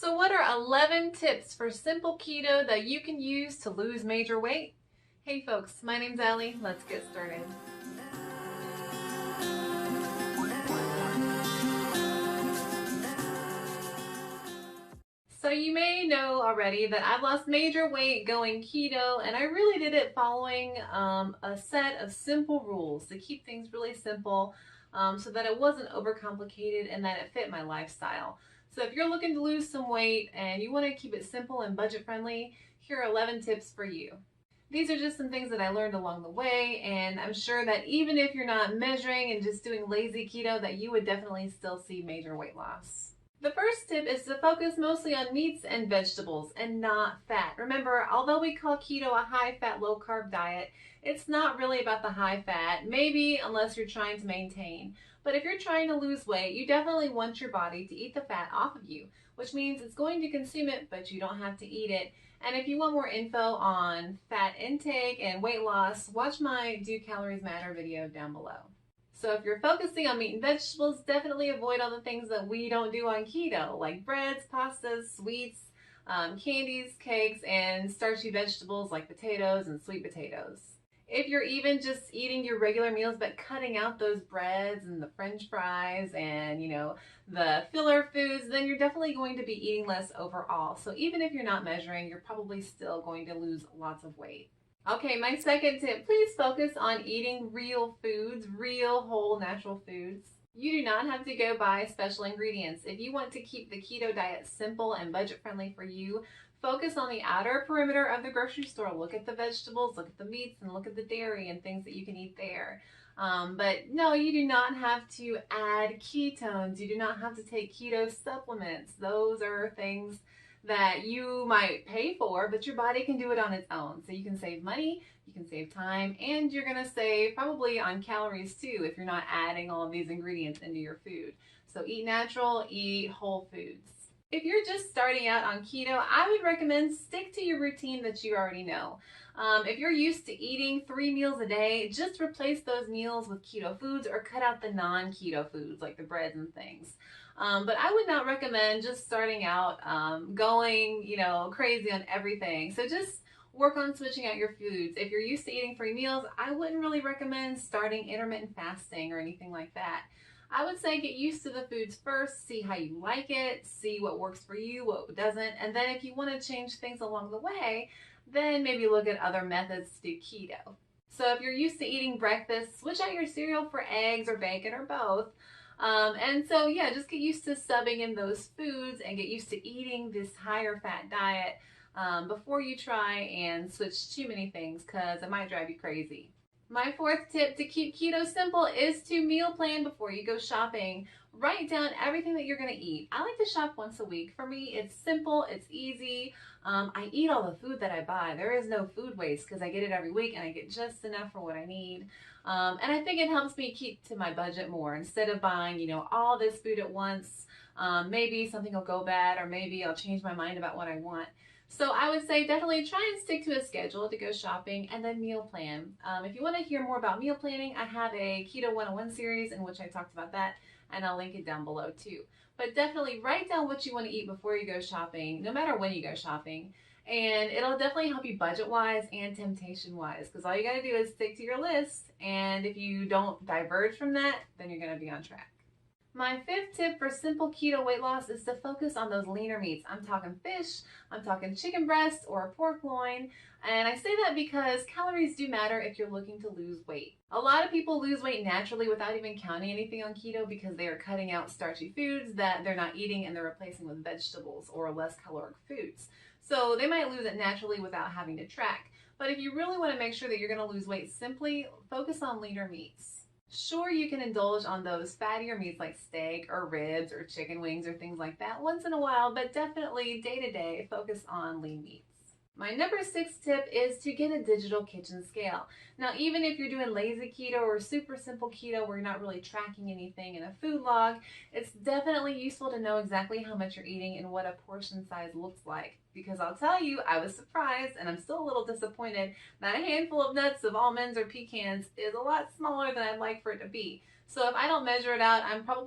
So what are 11 tips for simple keto that you can use to lose major weight? Hey folks, my name's Allie. Let's get started. So you may know already that I've lost major weight going keto, and I really did it following a set of simple rules to keep things really simple so that it wasn't overcomplicated and that it fit my lifestyle. So if you're looking to lose some weight and you want to keep it simple and budget friendly, here are 11 tips for you. These are just some things that I learned along the way, and I'm sure that even if you're not measuring and just doing lazy keto, that you would definitely still see major weight loss. The first tip is to focus mostly on meats and vegetables and not fat. Remember, although we call keto a high-fat, low-carb diet, it's not really about the high fat, maybe unless you're trying to maintain. But if you're trying to lose weight, you definitely want your body to eat the fat off of you, which means it's going to consume it, but you don't have to eat it. And if you want more info on fat intake and weight loss, watch my Do Calories Matter video down below. So if you're focusing on meat and vegetables, definitely avoid all the things that we don't do on keto, like breads, pastas, sweets, candies, cakes, and starchy vegetables like potatoes and sweet potatoes. If you're even just eating your regular meals but cutting out those breads and the french fries and, the filler foods, then you're definitely going to be eating less overall. So even if you're not measuring, you're probably still going to lose lots of weight. Okay, my second tip, please focus on eating real foods, real whole natural foods. You do not have to go buy special ingredients. If you want to keep the keto diet simple and budget friendly for you, focus on the outer perimeter of the grocery store. Look at the vegetables, look at the meats, and look at the dairy and things that you can eat there. But no, you do not have to add ketones. You do not have to take keto supplements. Those are things that you might pay for, but your body can do it on its own. So you can save money, you can save time, and you're gonna save probably on calories too if you're not adding all of these ingredients into your food. So eat natural, eat whole foods. If you're just starting out on keto, I would recommend stick to your routine that you already know. If you're used to eating 3 meals a day, just replace those meals with keto foods or cut out the non-keto foods like the breads and things. But I would not recommend just starting out going, crazy on everything. So just work on switching out your foods. If you're used to eating 3 meals, I wouldn't really recommend starting intermittent fasting or anything like that. I would say get used to the foods first, see how you like it, see what works for you, what doesn't, and then if you want to change things along the way, then maybe look at other methods to do keto. So if you're used to eating breakfast, switch out your cereal for eggs or bacon or both. Just get used to subbing in those foods and get used to eating this higher fat diet before you try and switch too many things, because it might drive you crazy. My fourth tip to keep keto simple is to meal plan before you go shopping. Write down everything that you're going to eat. I like to shop once a week. For me, it's simple, it's easy. I eat all the food that I buy. There is no food waste because I get it every week and I get just enough for what I need. And I think it helps me keep to my budget more instead of buying, all this food at once. Maybe something will go bad, or maybe I'll change my mind about what I want. So I would say definitely try and stick to a schedule to go shopping and then meal plan. If you want to hear more about meal planning, I have a Keto 101 series in which I talked about that, and I'll link it down below too. But definitely write down what you want to eat before you go shopping, no matter when you go shopping. And it'll definitely help you budget-wise and temptation-wise, because all you got to do is stick to your list, and if you don't diverge from that, then you're going to be on track. My fifth tip for simple keto weight loss is to focus on those leaner meats. I'm talking fish, I'm talking chicken breast or pork loin, and I say that because calories do matter if you're looking to lose weight. A lot of people lose weight naturally without even counting anything on keto because they are cutting out starchy foods that they're not eating and they're replacing with vegetables or less caloric foods. So they might lose it naturally without having to track. But if you really want to make sure that you're going to lose weight simply, focus on leaner meats. Sure, you can indulge on those fattier meats like steak or ribs or chicken wings or things like that once in a while, but definitely day to day, focus on lean meats. My number 6 tip is to get a digital kitchen scale. Now, even if you're doing lazy keto or super simple keto where you're not really tracking anything in a food log, it's definitely useful to know exactly how much you're eating and what a portion size looks like. Because I'll tell you, I was surprised and I'm still a little disappointed that a handful of nuts of almonds or pecans is a lot smaller than I'd like for it to be. So if I don't measure it out, I'm probably